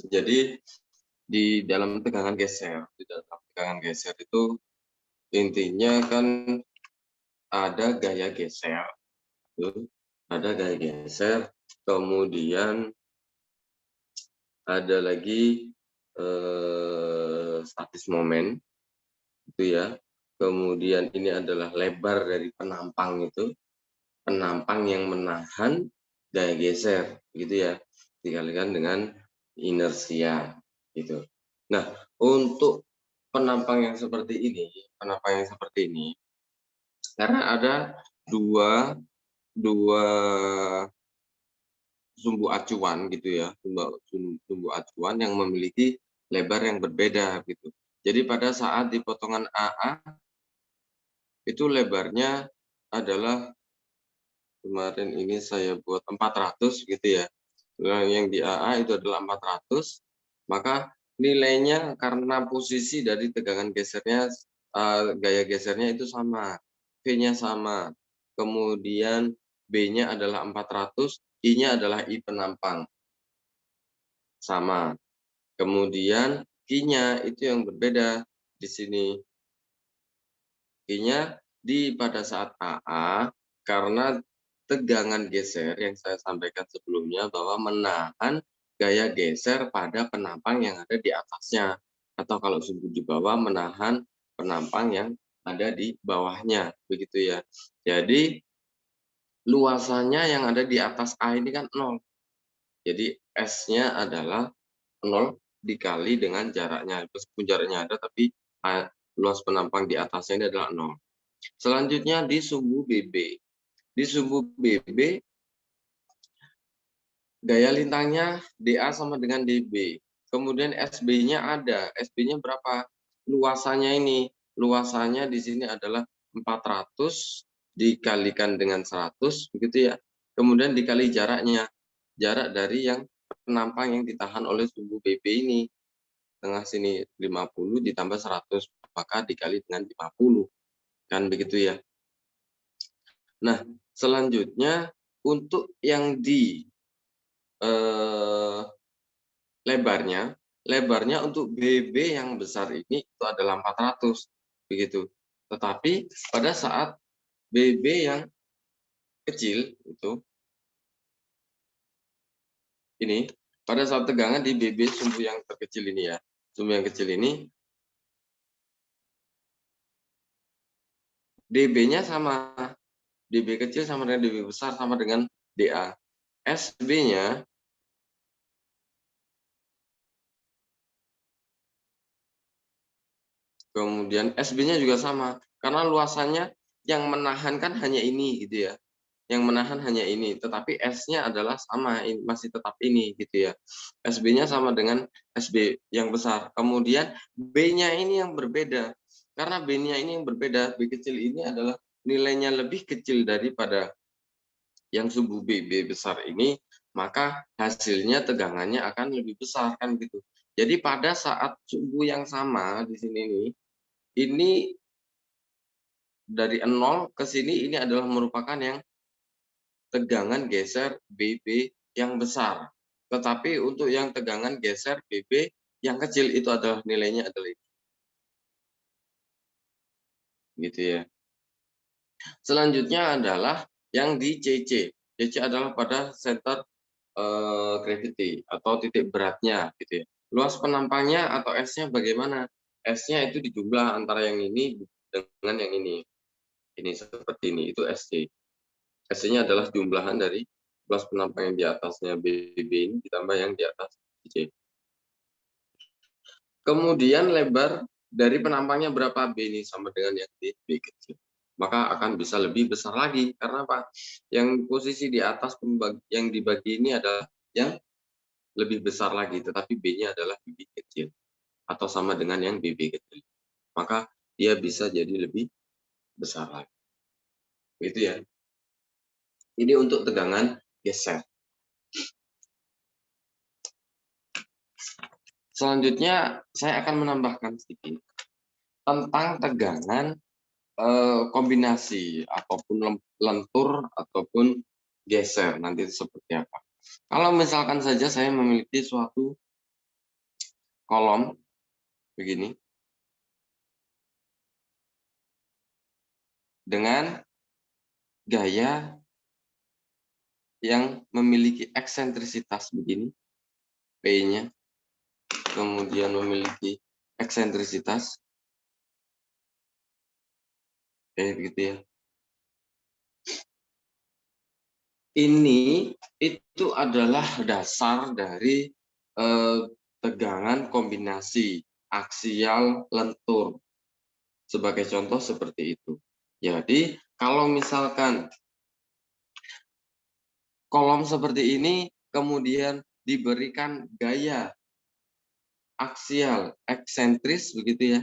Jadi di dalam tegangan geser itu intinya kan ada gaya geser, ada gaya geser, kemudian ada lagi statis momen, itu ya. Kemudian ini adalah lebar dari penampang itu, penampang yang menahan gaya geser, gitu ya, dikalikan dengan inersia, gitu. Nah, untuk penampang yang seperti ini, karena ada dua dua sumbu acuan gitu ya, sumbu acuan yang memiliki lebar yang berbeda gitu. Jadi pada saat di potongan AA itu lebarnya adalah kemarin ini saya buat 400 gitu ya. Nah, yang di AA itu adalah 400, maka nilainya karena posisi dari tegangan gesernya, gaya gesernya itu sama, V-nya sama, kemudian B-nya adalah 400, I-nya adalah I penampang, sama. Kemudian Q-nya itu yang berbeda di sini. Q-nya pada saat AA, karena tegangan geser yang saya sampaikan sebelumnya bahwa menahan gaya geser pada penampang yang ada di atasnya. Atau kalau disebut di bawah, menahan penampang yang ada di bawahnya. Begitu ya. Jadi luasannya yang ada di atas A ini kan 0. Jadi S-nya adalah 0 dikali dengan jaraknya. Meskipun jaraknya ada, tapi luas penampang di atasnya ini adalah 0. Selanjutnya di sumbu BB. Di sumbu BB, daya lintangnya DA sama dengan DB. Kemudian SB-nya ada. SB-nya berapa? Luasannya ini. Luasannya di sini adalah 400 dikalikan dengan 100, begitu ya. Kemudian dikali jaraknya. Jarak dari yang penampang yang ditahan oleh sumbu BB ini. Tengah sini 50 ditambah 100, maka dikali dengan 50. Kan begitu ya. Nah, selanjutnya untuk yang di lebarnya untuk BB yang besar ini itu adalah 400 begitu. Tetapi pada saat BB yang kecil itu ini, pada saat tegangan di BB sumbu yang terkecil ini ya, sumbu yang kecil ini DB-nya sama, DB kecil sama dengan DB besar sama dengan DA. SB-nya kemudian SB-nya juga sama, karena luasannya yang menahan kan hanya ini gitu ya. Yang menahan hanya ini, tetapi S-nya adalah sama, masih tetap ini gitu ya. SB-nya sama dengan SB yang besar. Kemudian B-nya ini yang berbeda. Karena B-nya ini yang berbeda, B kecil ini adalah nilainya lebih kecil daripada yang sumbu BB besar ini, maka hasilnya tegangannya akan lebih besar kan gitu. Jadi pada saat sumbu yang sama di sini nih, ini dari 0 ke sini ini adalah merupakan yang tegangan geser BB yang besar. Tetapi untuk yang tegangan geser BB yang kecil itu adalah nilainya adalah ini. Gitu ya. Selanjutnya adalah yang di CC. CC adalah pada center gravity atau titik beratnya gitu ya. Luas penampangnya atau S-nya bagaimana? S-nya itu dijumlah antara yang ini dengan yang ini. Ini seperti ini, itu SC. SC-nya adalah jumlahan dari luas penampang yang di atasnya BB ini ditambah yang di atas C. Kemudian lebar dari penampangnya berapa B ini sama dengan yang di B kecil. Maka akan bisa lebih besar lagi. Karena apa? Yang posisi di atas yang dibagi ini adalah yang lebih besar lagi, tetapi B-nya adalah BB kecil. Atau sama dengan yang BB kecil. Maka dia bisa jadi lebih besar lagi. Gitu ya. Ini untuk tegangan geser. Selanjutnya saya akan menambahkan sedikit tentang tegangan kombinasi ataupun lentur ataupun geser nanti seperti apa. Kalau misalkan saja saya memiliki suatu kolom begini dengan gaya yang memiliki eksentrisitas begini, P-nya, kemudian memiliki eksentrisitas, begitu ya. Ini itu adalah dasar dari tegangan kombinasi aksial lentur. Sebagai contoh seperti itu. Jadi, kalau misalkan kolom seperti ini kemudian diberikan gaya aksial eksentris begitu ya,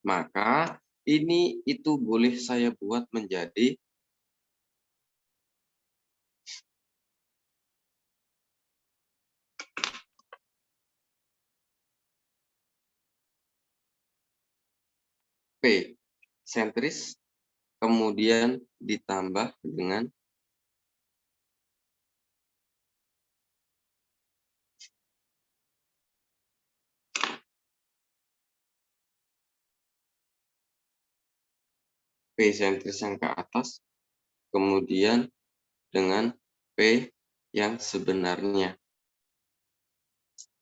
maka ini itu boleh saya buat menjadi P sentris, kemudian ditambah dengan P sentris yang ke atas, kemudian dengan P yang sebenarnya.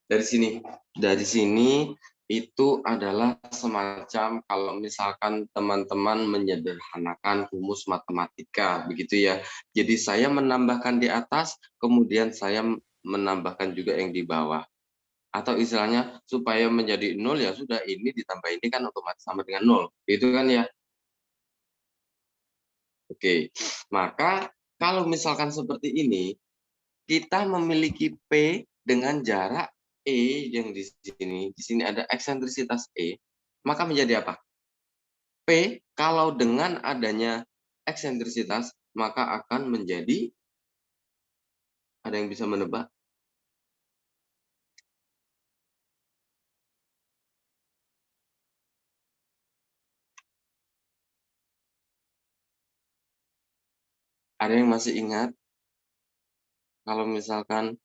Dari sini itu adalah semacam kalau misalkan teman-teman menyederhanakan rumus matematika begitu ya. Jadi saya menambahkan di atas, kemudian saya menambahkan juga yang di bawah. Atau istilahnya supaya menjadi 0 ya sudah, ini ditambah ini kan otomatis sama dengan 0. Itu kan ya. Oke. Maka kalau misalkan seperti ini, kita memiliki P dengan jarak E yang di sini ada eksentrisitas E, maka menjadi apa? P kalau dengan adanya eksentrisitas, maka akan menjadi, ada yang bisa menebak? Ada yang masih ingat? Kalau misalkan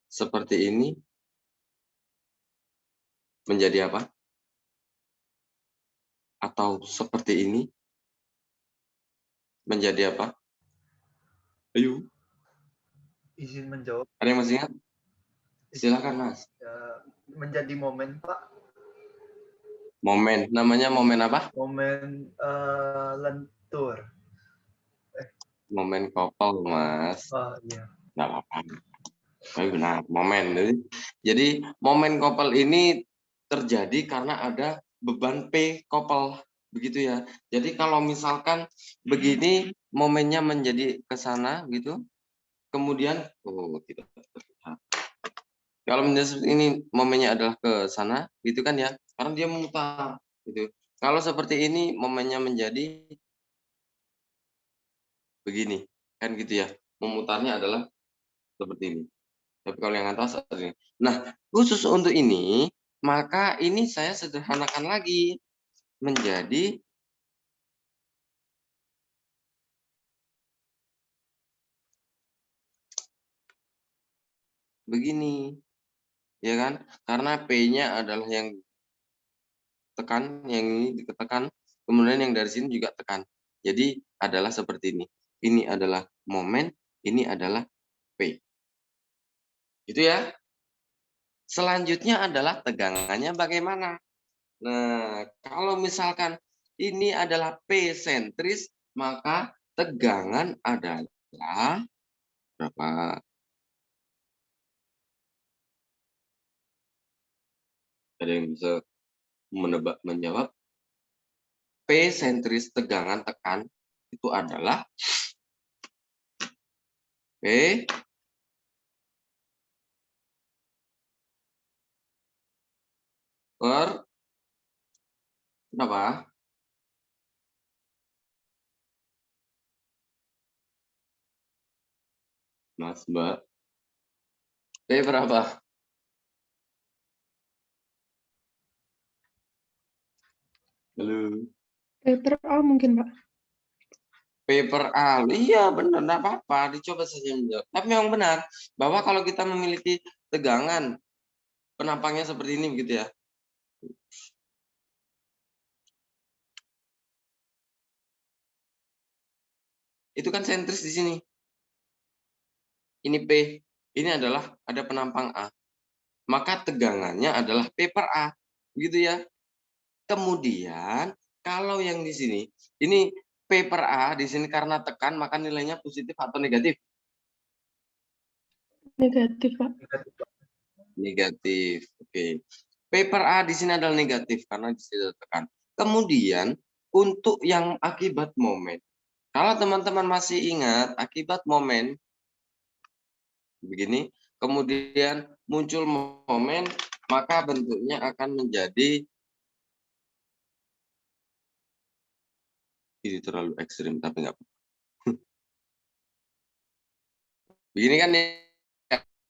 seperti ini, menjadi apa? Atau seperti ini, menjadi apa? Ayo. Izin menjawab. Ada yang masih ingat? Silakan, Mas. Menjadi momen, Pak. Momen. Namanya momen apa? Momen lentur. Momen kopel, Mas. Oh, iya. Nggak apa-apa. Oh, benar, momen. Jadi momen kopel ini terjadi karena ada beban P kopel. Begitu ya. Jadi kalau misalkan begini momennya menjadi ke sana gitu, kemudian tidak terlihat. Kalau ini momennya adalah ke sana, gitu kan ya, karena dia memutar, gitu. Kalau seperti ini momennya menjadi begini, kan gitu ya. Memutarnya adalah seperti ini. Tapi kalau yang atas ini. Nah, khusus untuk ini, maka ini saya sederhanakan lagi menjadi begini. Ya kan? Karena P-nya adalah yang tekan, yang ini ditekan, kemudian yang dari sini juga tekan. Jadi adalah seperti ini. Ini adalah momen, ini adalah P. Gitu ya. Selanjutnya adalah tegangannya bagaimana. Nah, kalau misalkan ini adalah P sentris, maka tegangan adalah berapa? Ada yang bisa menebak, menjawab? P sentris tegangan tekan itu adalah P per berapa? Mas, Mbak. P berapa? Halo. Paper A mungkin, Pak. P per A. Iya, benar. Enggak apa-apa. Dicoba saja menjawab. Tapi memang benar bahwa kalau kita memiliki tegangan penampangnya seperti ini begitu ya. Itu kan sentris di sini. Ini P. Ini adalah ada penampang A. Maka tegangannya adalah P per A. Begitu ya. Kemudian kalau yang di sini, ini P per A di sini karena tekan maka nilainya positif atau negatif? Negatif, Pak. Negatif, Pak. Negatif. Oke. P per A di sini adalah negatif karena di sini tekan. Kemudian untuk yang akibat momen. Kalau teman-teman masih ingat akibat momen begini, kemudian muncul momen, maka bentuknya akan menjadi ini terlalu ekstrim tapi nggak apa-apa. Begini kan ya.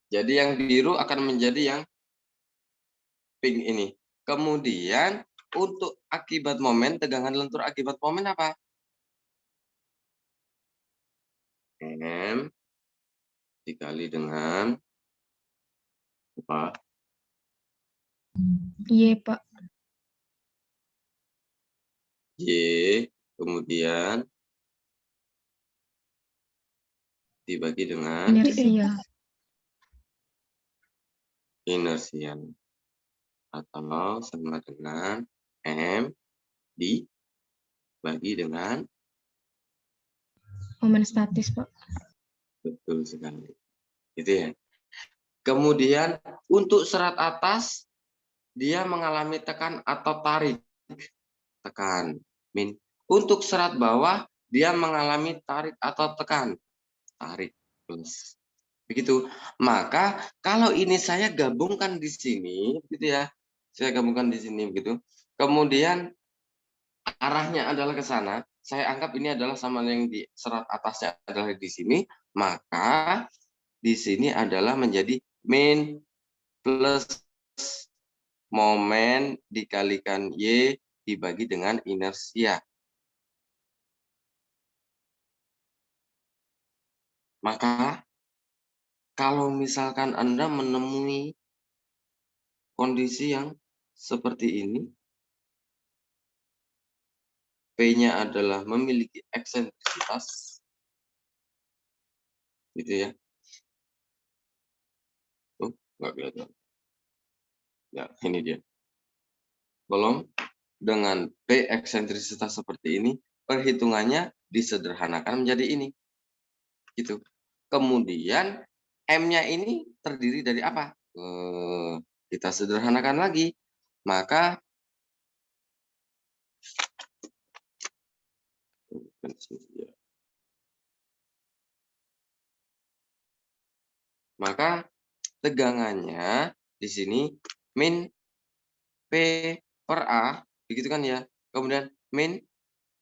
Jadi yang biru akan menjadi yang pink ini. Kemudian untuk akibat momen, tegangan lentur akibat momen apa? M dikali dengan apa? Y, Pak. Y, kemudian dibagi dengan Inersia. inersia. Atau sama dengan M dibagi dengan Momen statis, Pak. betul sekali. Gitu ya. Kemudian untuk serat atas dia mengalami tekan atau tarik. Tekan. Min. Untuk serat bawah dia mengalami tarik atau tekan. Tarik plus. Begitu. Maka kalau ini saya gabungkan di sini gitu ya. Saya gabungkan di sini begitu. Kemudian arahnya adalah ke sana. Saya anggap ini adalah sama yang di serat atasnya adalah di sini, maka di sini adalah menjadi min plus momen dikalikan Y dibagi dengan inersia. Maka kalau misalkan Anda menemui kondisi yang seperti ini, P-nya adalah memiliki eksentrisitas, gitu ya. Tuh, nggak kelihatan. Ya, ini dia. Belum dengan P eksentrisitas seperti ini, perhitungannya disederhanakan menjadi ini. Gitu. Kemudian M-nya ini terdiri dari apa? Kita sederhanakan lagi. Maka tegangannya di sini min P per A, begitu kan ya. Kemudian min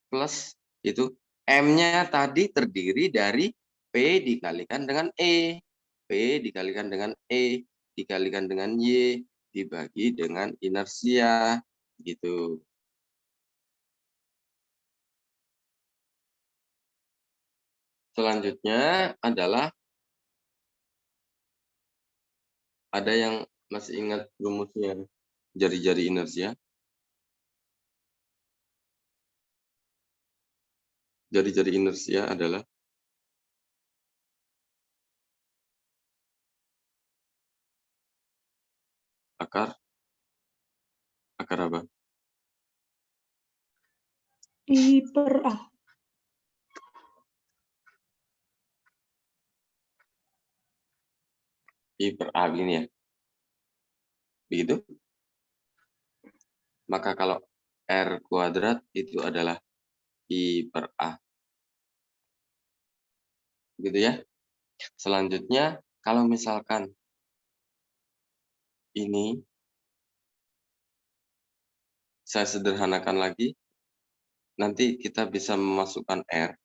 plus itu M-nya tadi terdiri dari P dikalikan dengan E. P dikalikan dengan E dikalikan dengan Y dibagi dengan inersia gitu. Selanjutnya adalah ada yang masih ingat rumusnya jari-jari inersia? Jari-jari inersia adalah akar apa? I per A. I per A begini ya. Begitu? Maka kalau R kuadrat itu adalah I per A. Gitu ya. Selanjutnya, kalau misalkan ini saya sederhanakan lagi, nanti kita bisa memasukkan R.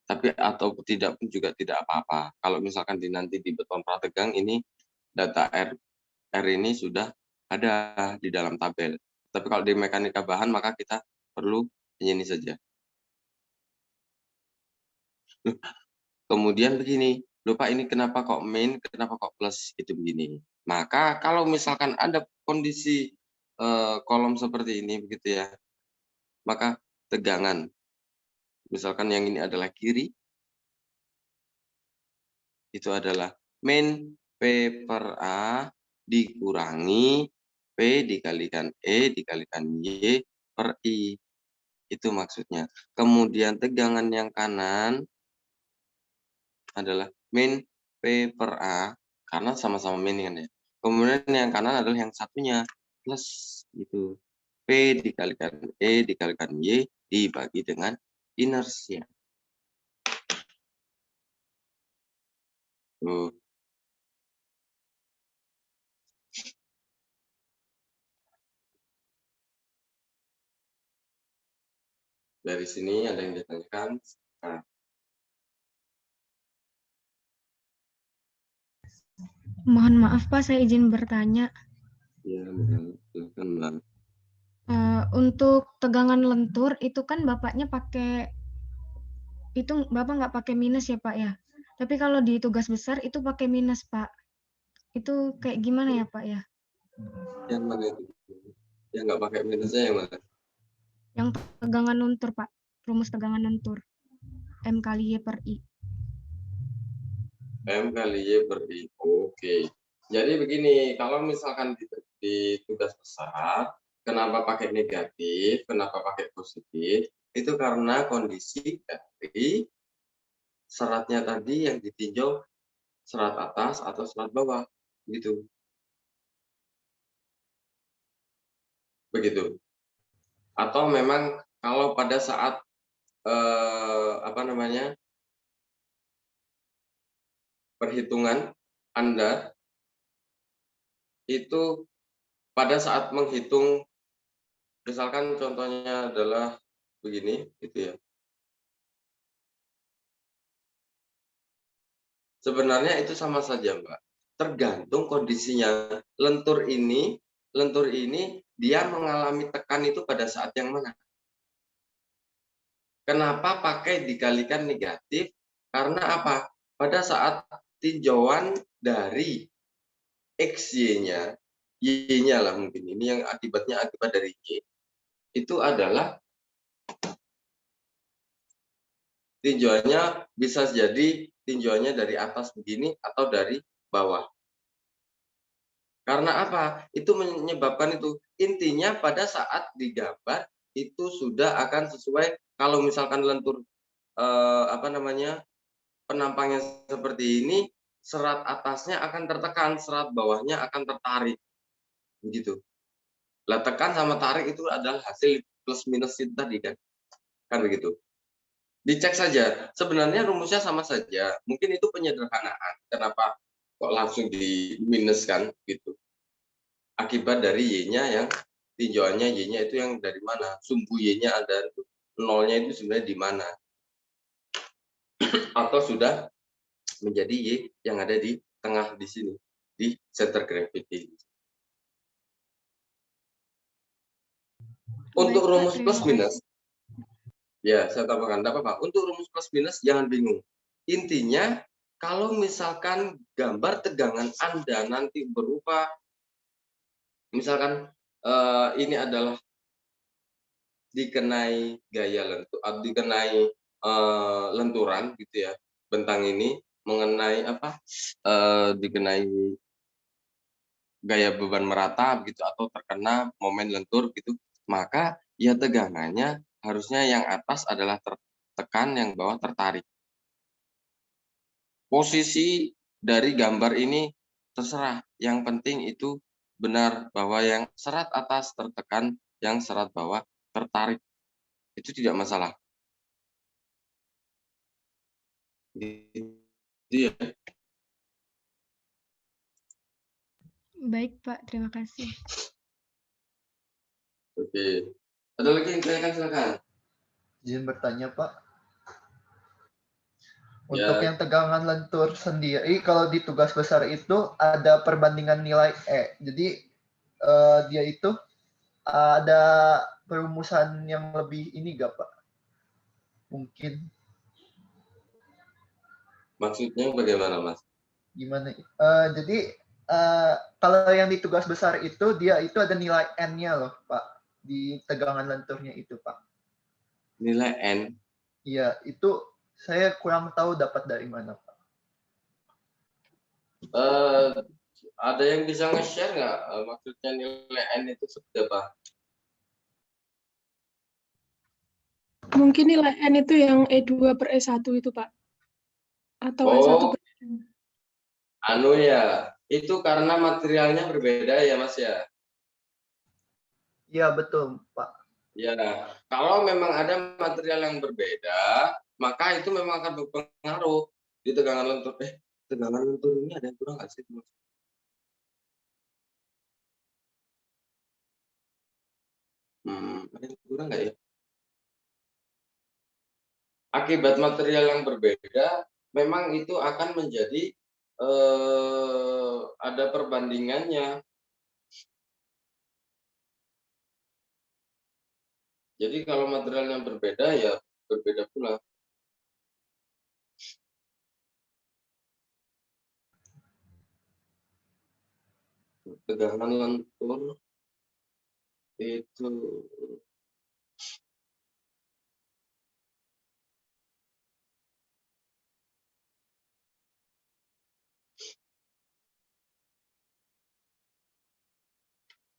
Tapi atau tidak pun juga tidak apa-apa. Kalau misalkan nanti di beton prategang ini data R ini sudah ada di dalam tabel. Tapi kalau di mekanika bahan maka kita perlu ini saja. Kemudian begini, lupa ini kenapa kok min, kenapa kok plus, itu begini. Maka kalau misalkan ada kondisi kolom seperti ini begitu ya, maka tegangan, misalkan yang ini adalah kiri, itu adalah min P per A dikurangi P dikalikan E dikalikan Y per I. Itu maksudnya. Kemudian tegangan yang kanan adalah min P per A, karena sama-sama min kan ya. Kemudian yang kanan adalah yang satunya, plus gitu. P dikalikan E dikalikan Y dibagi dengan inersia. Tuh. Dari sini ada yang ditanyakan. Nah, Mohon maaf Pak, saya izin bertanya. ya, silakan Mbak. Untuk tegangan lentur itu kan bapaknya pakai itu bapak nggak pakai minus ya Pak ya. Tapi kalau di tugas besar itu pakai minus Pak. Itu kayak gimana ya Pak ya? Yang mana itu? Yang nggak pakai minusnya yang mana? Yang tegangan lentur Pak. Rumus tegangan lentur. M kali Y per I. M kali Y per I. Oke. Jadi begini, kalau misalkan di tugas besar, kenapa pakai negatif, kenapa pakai positif? Itu karena kondisi dari seratnya tadi yang ditinjau serat atas atau serat bawah, gitu. Begitu. Atau memang kalau pada saat perhitungan Anda itu pada saat menghitung, misalkan contohnya adalah begini, gitu ya. Sebenarnya itu sama saja, Mbak. Tergantung kondisinya. Lentur ini dia mengalami tekan itu pada saat yang mana? Kenapa pakai dikalikan negatif? Karena apa? Pada saat tinjauan dari XY-nya, Y-nya lah mungkin ini yang akibat dari Y, itu adalah tinjauannya bisa jadi tinjauannya dari atas begini atau dari bawah. Karena apa? Itu menyebabkan itu. Intinya pada saat digambar itu sudah akan sesuai. Kalau misalkan lentur penampangnya seperti ini, serat atasnya akan tertekan, serat bawahnya akan tertarik. Begitu. Lah tekan sama tarik itu adalah hasil plus minus itu tadi kan. Kan begitu. Dicek saja. Sebenarnya rumusnya sama saja. Mungkin itu penyederhanaan. Kenapa kok langsung di minus kan gitu. Akibat dari Y-nya yang tinjauannya Y-nya itu yang dari mana? Sumbu Y-nya ada, nolnya itu sebenarnya di mana? Atau sudah menjadi Y yang ada di tengah di sini, di center gravity. Untuk rumus plus minus, ya saya tambahkan, tidak apa-apa. Untuk rumus plus minus jangan bingung. Intinya kalau misalkan gambar tegangan Anda nanti berupa, misalkan ini adalah dikenai gaya lentur, dikenai lenturan gitu ya, bentang ini mengenai dikenai gaya beban merata begitu atau terkena momen lentur gitu, maka ya tegangannya harusnya yang atas adalah tertekan, yang bawah tertarik. Posisi dari gambar ini terserah, yang penting itu benar bahwa yang serat atas tertekan, yang serat bawah tertarik. Itu tidak masalah. Gitu ya. Baik Pak, terima kasih. Oke. Ada lagi yang ditanyakan, silakan. Izin bertanya Pak. Ya. Untuk yang tegangan lentur sendiri, kalau di tugas besar itu ada perbandingan nilai E. Jadi dia itu ada perumusan yang lebih ini gak Pak? Mungkin. Maksudnya bagaimana, Mas? Gimana? Jadi kalau yang di tugas besar itu dia itu ada nilai N-nya loh, Pak, di tegangan lenturnya itu, Pak. Nilai N. Iya, itu saya kurang tahu dapat dari mana, Pak. Ada yang bisa nge-share nggak maksudnya nilai N itu seperti apa? Mungkin nilai N itu yang E2 per E1 itu, Pak. Atau E1 Oh, per E2. anu ya, itu karena materialnya berbeda ya Mas ya? Iya, betul, Pak. Ya, kalau memang ada material yang berbeda, maka itu memang akan berpengaruh di tegangan lentur. Tegangan lentur ini ada yang kurang nggak sih? Ada yang kurang nggak ya? Akibat material yang berbeda, memang itu akan menjadi ada perbandingannya. Jadi kalau materialnya berbeda ya berbeda pula. Tegangan lentur itu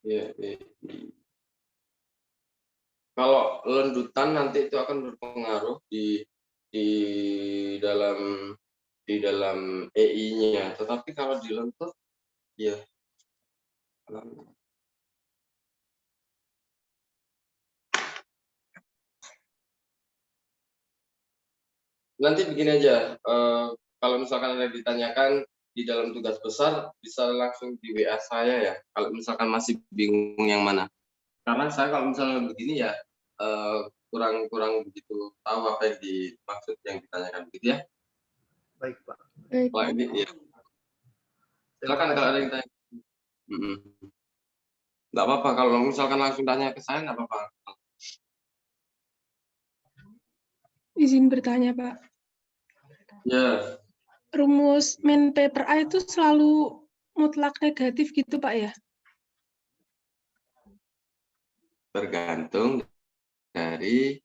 ya, kalau lendutan nanti itu akan berpengaruh di dalam EI-nya, tetapi kalau di lentur ya nanti begini aja, kalau misalkan ada ditanyakan di dalam tugas besar bisa langsung di WA saya ya, kalau misalkan masih bingung yang mana. Karena saya kalau misalnya begini ya kurang begitu tahu apa yang dimaksud yang ditanyakan begitu ya. Baik, Pak. Baik, Wah, Pak. ini ya. Terima Silakan kalau ada kasih. yang tanya. Nggak apa-apa kalau misalkan langsung tanya ke saya nggak apa-apa. Izin bertanya, Pak. Ya, Rumus min P per A itu selalu mutlak negatif gitu, Pak ya? tergantung dari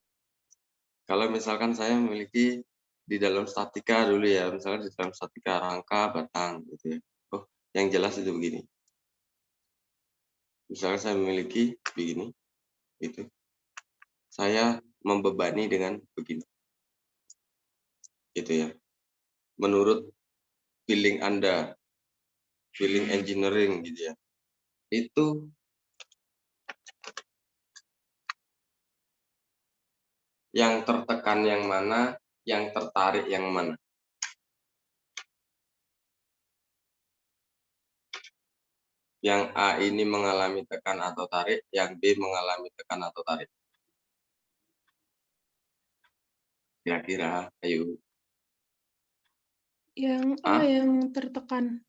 kalau misalkan saya memiliki di dalam statika dulu ya, misalkan di dalam statika rangka batang gitu ya. Oh, yang jelas itu begini. Misalkan saya memiliki begini, itu saya membebani dengan begini, gitu ya. Menurut feeling Anda, feeling engineering gitu ya, itu yang tertekan yang mana, yang tertarik yang mana. Yang A ini mengalami tekan atau tarik, yang B mengalami tekan atau tarik. Kira-kira, ayo. Yang A yang tertekan.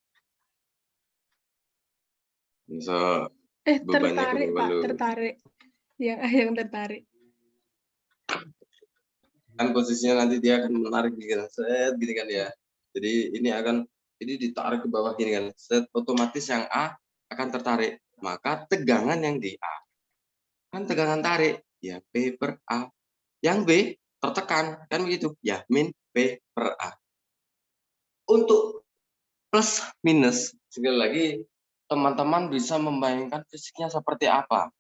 So, bebannya ke Tertarik, bawah Pak. lu. Tertarik. Yang A yang tertarik. Kan posisinya nanti dia akan menarik gitu, set gini kan ya. Jadi ini ditarik ke bawah gini kan, set otomatis yang A akan tertarik. Maka tegangan yang di A kan tegangan tarik, ya P per A. Yang B tertekan, kan begitu, ya min P per A. Untuk plus minus, sekali lagi teman-teman bisa membayangkan fisiknya seperti apa.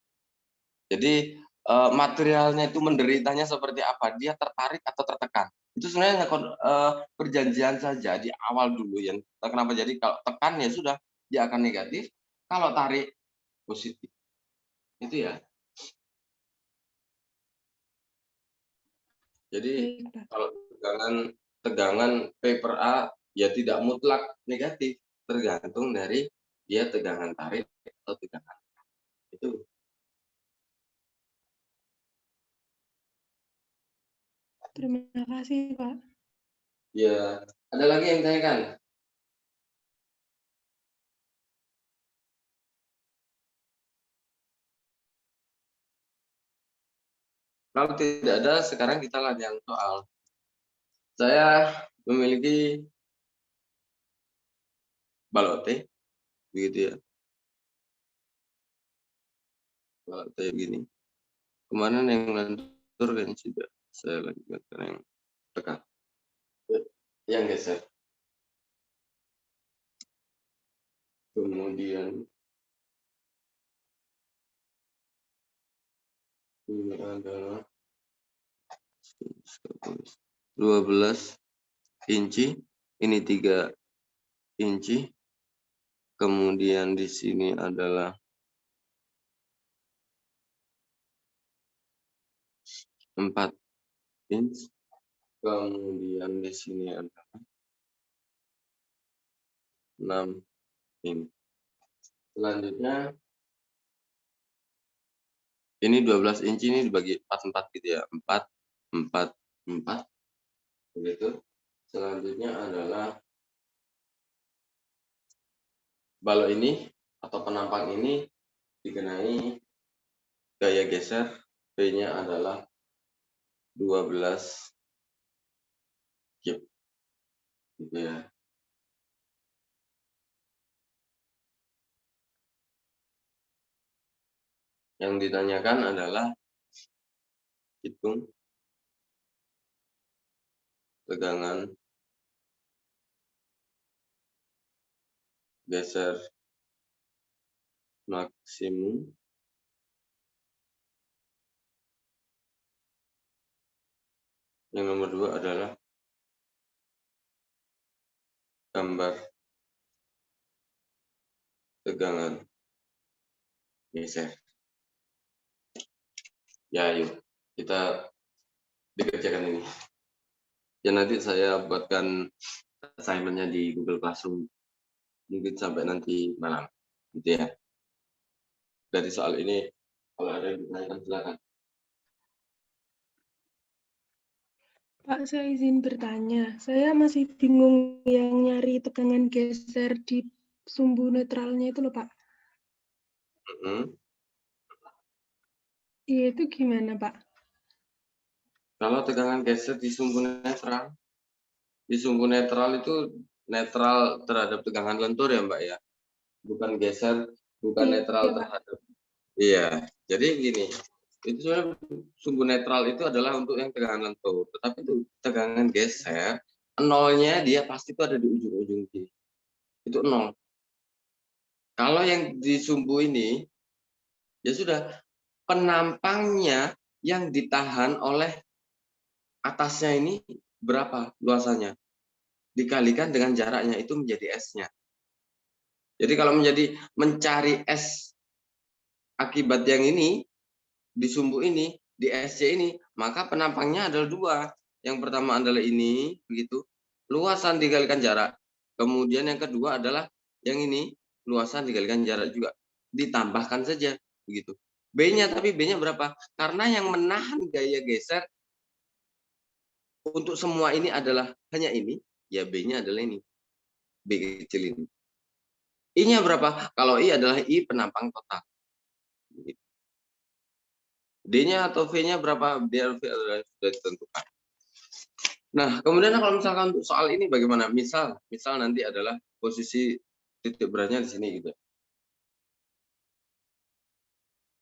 Jadi materialnya itu menderitanya seperti apa, dia tertarik atau tertekan. Itu sebenarnya perjanjian saja di awal dulu ya. Kenapa jadi kalau tekan ya sudah dia akan negatif, kalau tarik positif. Itu ya. Jadi Baik, Pak. kalau tegangan P per A ya tidak mutlak negatif, tergantung dari dia tegangan tarik atau tegangan itu. Terima kasih, Pak. Ya, ada lagi yang tanyakan? Kalau tidak ada, sekarang kita latihan soal. Saya memiliki balote, begitu ya. Kalau kayak gini, kemarin yang lentur kan sudah saya lanjutkan yang tekan, yang geser. Kemudian ini adalah 12 inci, ini 3 inci. Kemudian di sini adalah 4 inch. Kemudian di sini adalah 6 inch. Selanjutnya ini 12 inci ini dibagi 4 gitu ya. 4 4 4 begitu. Selanjutnya adalah balok ini atau penampang ini dikenai gaya geser, B-nya adalah 12 kip gitu ya. Yang ditanyakan adalah hitung tegangan geser maksimum yang nomor 2 adalah gambar tegangan geser. Ya, yuk kita dikerjakan ini. Ya nanti saya buatkan assignment-nya di Google Classroom mungkin sampai nanti malam gitu ya. Dari soal ini kalau ada yang ditanyakan silakan. Pak, saya izin bertanya. Saya masih bingung yang nyari tegangan geser di sumbu netralnya itu loh, Pak. Iya, itu gimana, Pak? Kalau tegangan geser di sumbu netral itu netral terhadap tegangan lentur ya Mbak ya, bukan geser, bukan Iya, netral Pak. terhadap. Iya, jadi gini, itu sebenarnya sumbu netral itu adalah untuk yang tegangan lentur, tetapi itu tegangan geser, nolnya dia pasti itu ada di ujung-ujung kiri, itu 0. Kalau yang di sumbu ini, ya sudah, penampangnya yang ditahan oleh atasnya ini berapa luasannya, dikalikan dengan jaraknya itu menjadi S-nya. Jadi kalau mencari S akibat yang ini, di sumbu ini, di SC ini, maka penampangnya adalah 2. Yang pertama adalah ini, begitu, luasan dikalikan jarak. Kemudian yang kedua adalah yang ini, luasan dikalikan jarak juga. Ditambahkan saja, begitu. B-nya, tapi B-nya berapa? Karena yang menahan gaya geser untuk semua ini adalah hanya ini, ya B-nya adalah ini. B kecil ini. I-nya berapa? Kalau I adalah I penampang total. D-nya atau V-nya berapa? Biar V adalah sudah ditentukan. Nah, kemudian kalau misalkan untuk soal ini bagaimana? Misal nanti adalah posisi titik beratnya di sini gitu.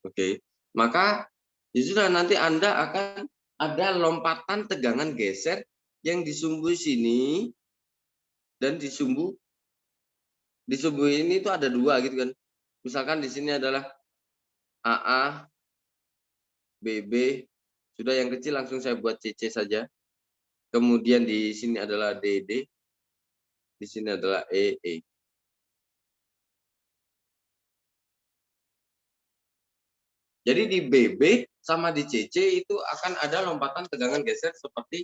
Oke. Maka ya sudah, nanti Anda akan ada lompatan tegangan geser yang di sumbu sini dan di sumbu ini itu ada 2 gitu kan. Misalkan di sini adalah AA, BB, sudah yang kecil langsung saya buat CC saja. Kemudian di sini adalah DD, di sini adalah EE. Jadi di BB sama di CC itu akan ada lompatan tegangan geser seperti